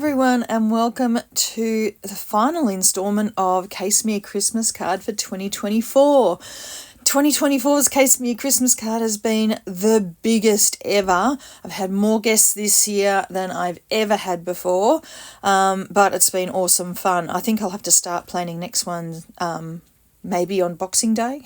everyone, and welcome to the final instalment of Case Me a Christmas Card for 2024. 2024's Case Me a Christmas Card has been the biggest ever. I've had more guests this year than I've ever had before, but it's been awesome fun. I think I'll have to start planning next one maybe on Boxing Day.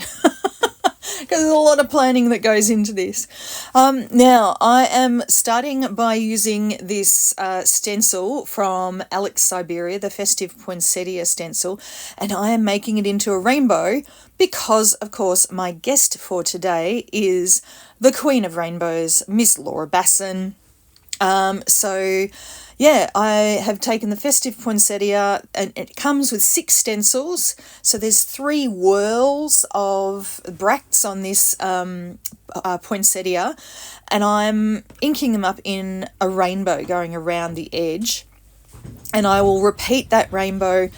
Because there's a lot of planning that goes into this. Now, I am starting by using this stencil from Syberia, the Festive Poinsettia stencil, and I am making it into a rainbow because, of course, my guest for today is the Queen of Rainbows, Miss Flora Bassen. Yeah, I have taken the Festive Poinsettia, and it comes with 6 stencils. So there's 3 whorls of bracts on this poinsettia, and I'm inking them up in a rainbow going around the edge. And I will repeat that rainbow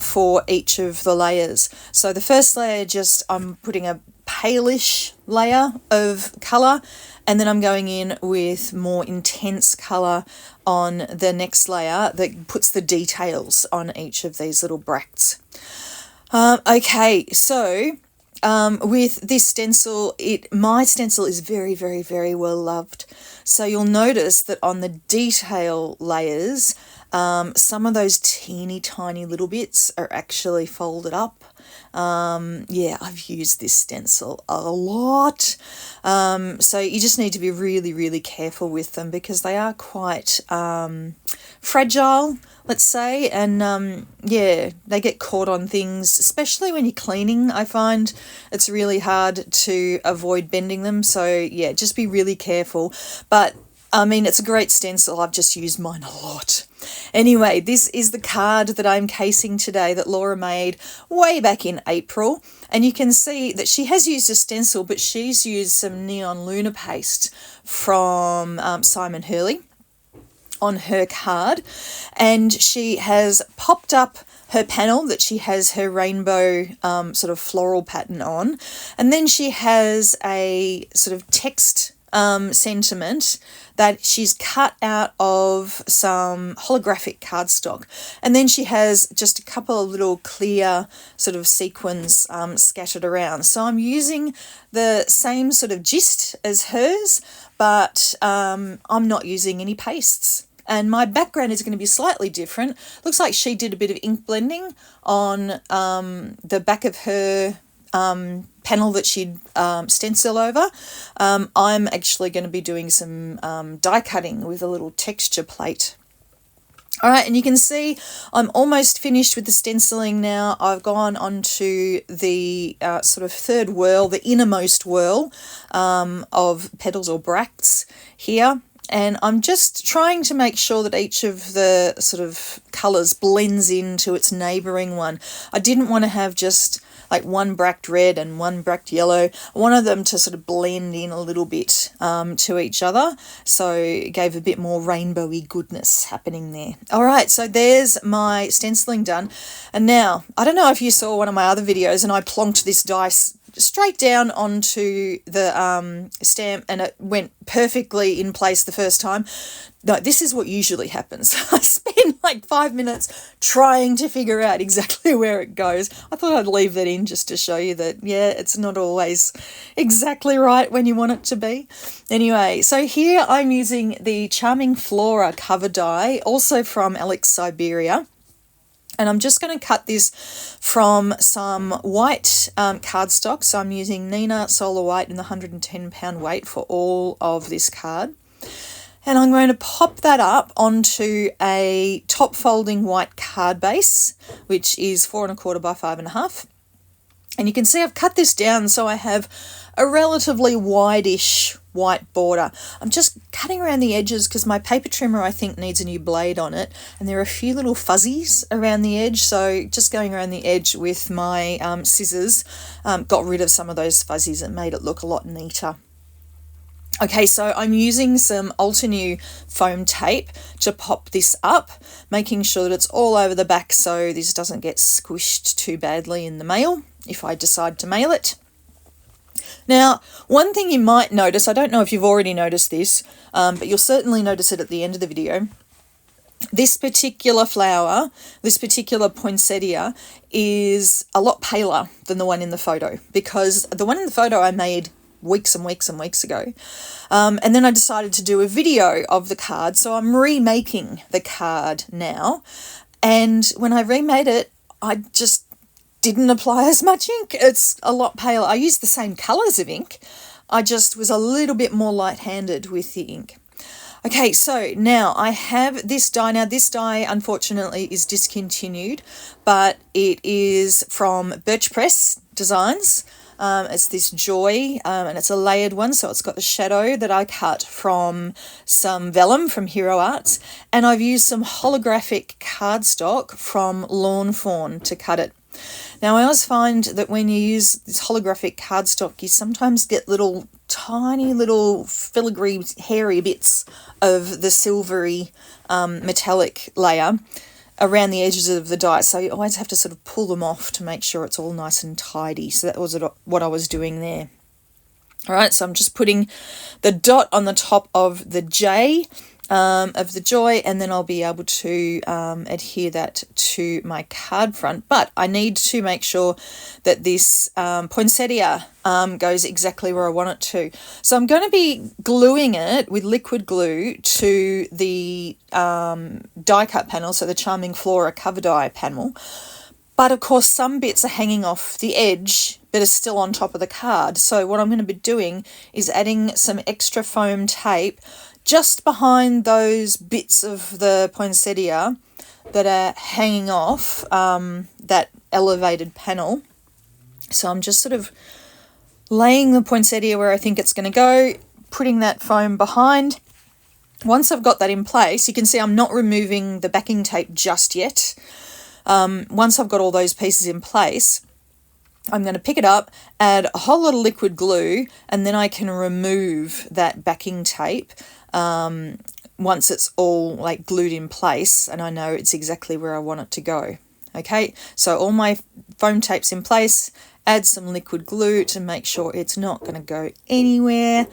for each of the layers. So the first layer, I'm putting a palish layer of colour, and then I'm going in with more intense colour on the next layer that puts the details on each of these little bracts. Okay, so with this stencil, my stencil is very, very, very well loved. So you'll notice that on the detail layers, some of those teeny tiny little bits are actually folded up. Yeah, I've used this stencil a lot. So you just need to be really, really careful with them because they are quite fragile, let's say, and yeah, they get caught on things, especially when you're cleaning. I find it's really hard to avoid bending them. So yeah, just be really careful. But I mean, it's a great stencil. I've just used mine a lot. Anyway, this is the card that I'm casing today that Laura made way back in April. And you can see that she has used a stencil, but she's used some neon lunar paste from Simon Hurley on her card. And she has popped up her panel that she has her rainbow sort of floral pattern on. And then she has a sort of text sentiment that she's cut out of some holographic cardstock, and then she has just a couple of little clear sort of sequins scattered around. So I'm using the same sort of gist as hers, but I'm not using any pastes. And my background is going to be slightly different. Looks like she did a bit of ink blending on the back of her panel that she'd stencil over. I'm actually going to be doing some die cutting with a little texture plate. All right, and you can see I'm almost finished with the stenciling now. I've gone on to the sort of third whorl, the innermost whorl of petals or bracts here. And I'm just trying to make sure that each of the sort of colours blends into its neighbouring one. I didn't want to have just like one bract red and one bract yellow. I wanted them to sort of blend in a little bit to each other, so it gave a bit more rainbowy goodness happening there. All right, so there's my stenciling done. And now, I don't know if you saw one of my other videos and I plonked this dice straight down onto the stamp and it went perfectly in place the first time. No, this is what usually happens. I spend like 5 minutes trying to figure out exactly where it goes. I thought I'd leave that in just to show you that, yeah, it's not always exactly right when you want it to be. Anyway, so here I'm using the Charming Flora cover die, also from Syberia. And I'm just going to cut this from some white cardstock. So I'm using Nina Solar White in the 110 pound weight for all of this card. And I'm going to pop that up onto a top folding white card base, which is 4 1/4 by 5 1/2. And you can see I've cut this down so I have a relatively wide-ish white border. I'm just cutting around the edges because my paper trimmer, I think, needs a new blade on it. And there are a few little fuzzies around the edge. So just going around the edge with my scissors got rid of some of those fuzzies and made it look a lot neater. Okay, so I'm using some Ultinew foam tape to pop this up, making sure that it's all over the back so this doesn't get squished too badly in the mail, if I decide to mail it. Now, one thing you might notice, I don't know if you've already noticed this, but you'll certainly notice it at the end of the video, This particular flower, this particular poinsettia, is a lot paler than the one in the photo, because the one in the photo I made weeks and weeks and weeks ago. And then I decided to do a video of the card. So I'm remaking the card now. And when I remade it, I just didn't apply as much ink. It's a lot paler. I used the same colours of ink. I just was a little bit more light-handed with the ink. Okay, so now I have this die. Now this die, unfortunately, is discontinued, but it is from Birch Press Designs. It's this Joy, and it's a layered one, so it's got the shadow that I cut from some vellum from Hero Arts, and I've used some holographic cardstock from Lawn Fawn to cut it. Now, I always find that when you use this holographic cardstock, you sometimes get little tiny little filigree hairy bits of the silvery metallic layer around the edges of the die, so you always have to sort of pull them off to make sure it's all nice and tidy. So that was what I was doing there. All right, so I'm just putting the dot on the top of the J of the Joy, and then I'll be able to adhere that to my card front. But I need to make sure that this poinsettia goes exactly where I want it to. So I'm going to be gluing it with liquid glue to the die cut panel, so the Charming Flora cover die panel. But of course some bits are hanging off the edge but are still on top of the card. So what I'm going to be doing is adding some extra foam tape just behind those bits of the poinsettia that are hanging off that elevated panel. So I'm just sort of laying the poinsettia where I think it's going to go, putting that foam behind. Once I've got that in place, you can see I'm not removing the backing tape just yet. Once I've got all those pieces in place, I'm going to pick it up, add a whole lot of liquid glue, and then I can remove that backing tape once it's all like glued in place and I know it's exactly where I want it to go. Okay, so all my foam tape's in place, add some liquid glue to make sure it's not going to go anywhere,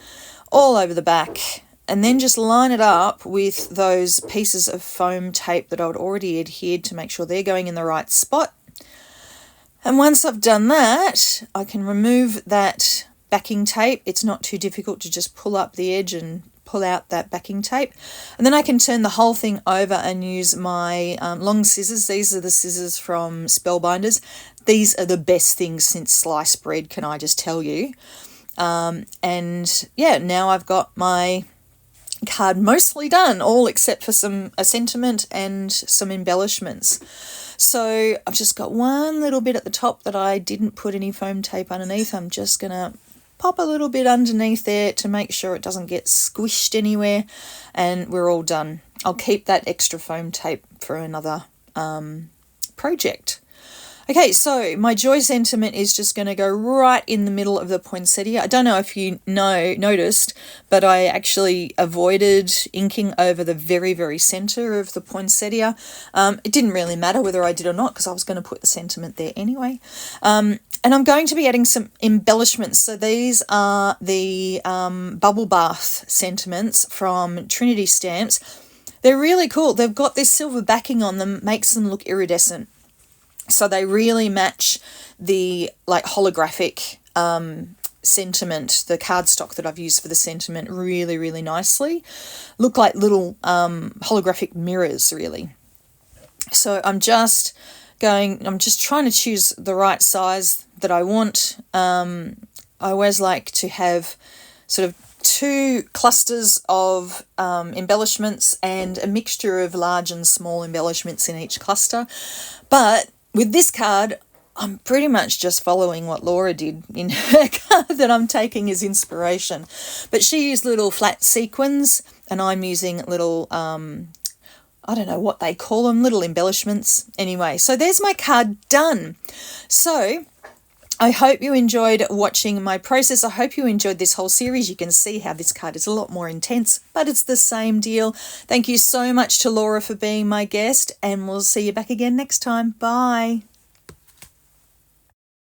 all over the back, and then just line it up with those pieces of foam tape that I'd already adhered to make sure they're going in the right spot. And once I've done that, I can remove that backing tape. It's not too difficult to just pull up the edge and pull out that backing tape. And then I can turn the whole thing over and use my long scissors. These are the scissors from Spellbinders. These are the best things since sliced bread, can I just tell you. And yeah, now I've got my card mostly done, all except for a sentiment and some embellishments. So I've just got one little bit at the top that I didn't put any foam tape underneath. I'm just going to pop a little bit underneath there to make sure it doesn't get squished anywhere, and we're all done. I'll keep that extra foam tape for another project. Okay, so my Joy sentiment is just going to go right in the middle of the poinsettia. I don't know if you noticed, but I actually avoided inking over the very, very centre of the poinsettia. It didn't really matter whether I did or not because I was going to put the sentiment there anyway. And I'm going to be adding some embellishments. So these are the bubble bath sentiments from Trinity Stamps. They're really cool. They've got this silver backing on them, makes them look iridescent. So they really match the like holographic sentiment, the cardstock that I've used for the sentiment really, really nicely. Look like little holographic mirrors, really. So I'm just trying to choose the right size that I want. I always like to have sort of 2 clusters of embellishments and a mixture of large and small embellishments in each cluster. But with this card, I'm pretty much just following what Laura did in her card that I'm taking as inspiration. But she used little flat sequins and I'm using little, I don't know what they call them, little embellishments. Anyway, so there's my card done. So I hope you enjoyed watching my process. I hope you enjoyed this whole series. You can see how this card is a lot more intense, but it's the same deal. Thank you so much to Laura for being my guest, and we'll see you back again next time. Bye.